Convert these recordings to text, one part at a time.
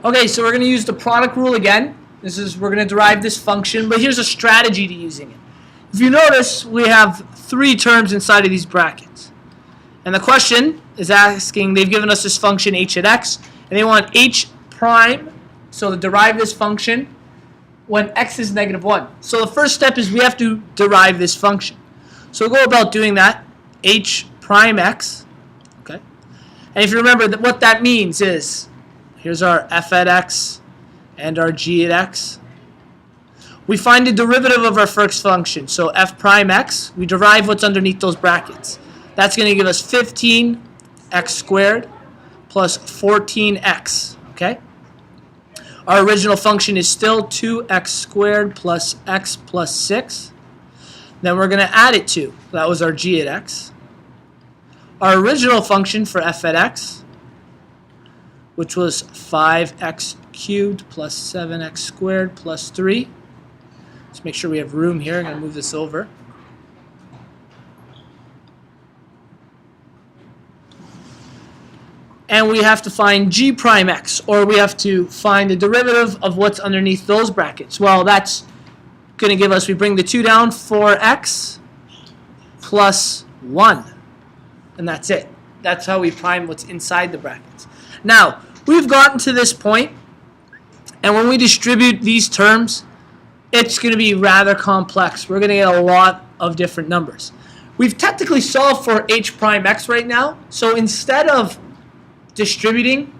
Okay, so we're going to use the product rule again. We're going to derive this function, but here's a strategy to using it. If you notice, we have 3 terms inside of these brackets. And the question is asking, they've given us this function h at x, and they want h prime, so to derive this function when x is -1. So the first step is we have to derive this function. So we'll go about doing that, h prime x, okay? And if you remember, what that means is, here's our f at x and our g at x. We find the derivative of our first function. So f prime x, we derive what's underneath those brackets. That's going to give us 15x squared plus 14x, okay? Our original function is still 2x squared plus x plus 6. Then we're going to add it to, that was our g at x. Our original function for f at x, which was 5x cubed plus 7x squared plus 3. Let's make sure we have room here. I'm going to move this over. And we have to find g prime x, or we have to find the derivative of what's underneath those brackets. Well, that's going to give us, we bring the 2 down, 4x plus 1. And that's it. That's how we prime what's inside the brackets. Now, we've gotten to this point, and when we distribute these terms, it's going to be rather complex. We're going to get a lot of different numbers. We've technically solved for h prime x right now, so instead of distributing,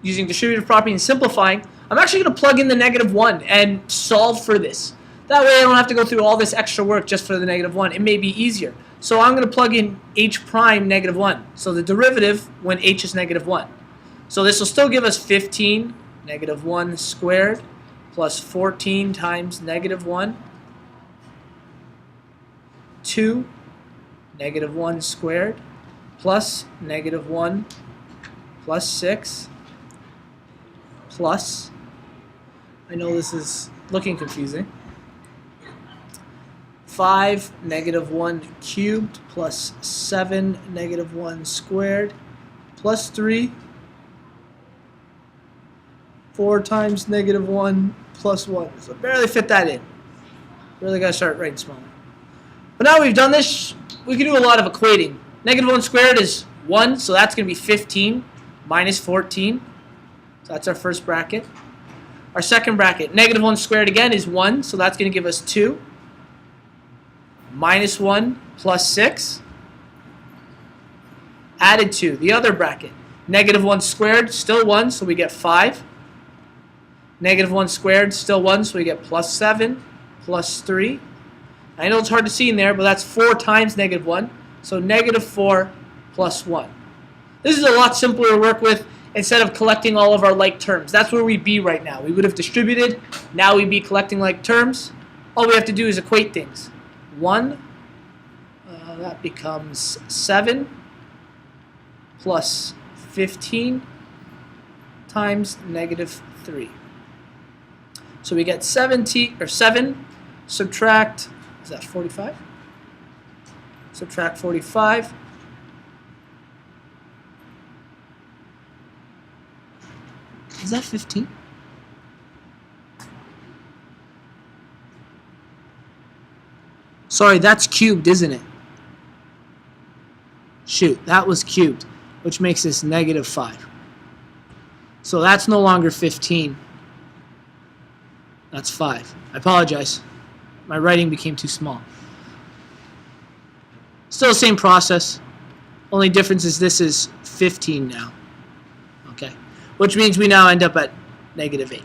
using distributive property and simplifying, I'm actually going to plug in the -1 and solve for this. That way I don't have to go through all this extra work just for the -1. It may be easier. So I'm going to plug in h prime -1. So the derivative when h is -1. So this will still give us 15 -1 squared plus 14 times -1, 2 -1 squared plus -1 plus 6 plus, I know this is looking confusing, 5 -1 cubed plus 7 -1 squared plus 3, 4 times -1 plus 1. So barely fit that in. Really got to start writing smaller. But now we've done this, we can do a lot of equating. -1 squared is 1, so that's going to be 15 minus 14. So that's our first bracket. Our second bracket, -1 squared again is 1, so that's going to give us 2. Minus 1 plus 6. Added to the other bracket. -1 squared, still 1, so we get 5. -1 squared, still 1, so we get plus 7, plus 3. I know it's hard to see in there, but that's 4 times -1, so -4 plus 1. This is a lot simpler to work with instead of collecting all of our like terms. That's where we'd be right now. We would have distributed, now we'd be collecting like terms. All we have to do is equate things. 1, that becomes 7 plus 15 times -3. So we get 7 subtract, is that 45? Subtract 45. Is that 15? Sorry, that's cubed, isn't it? Shoot, that was cubed, which makes this -5. So that's no longer 15. That's 5. I apologize. My writing became too small. Still the same process. Only difference is this is 15 now. Okay. Which means we now end up at -8.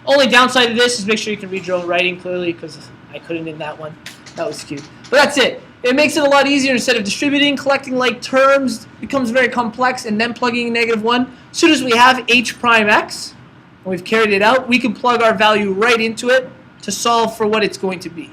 Only downside of this is make sure you can read your own writing clearly, because I couldn't in that one. That was cute. But that's it. It makes it a lot easier. Instead of distributing, collecting like terms becomes very complex, and then plugging in -1. As soon as we have h prime x, and we've carried it out, we can plug our value right into it to solve for what it's going to be.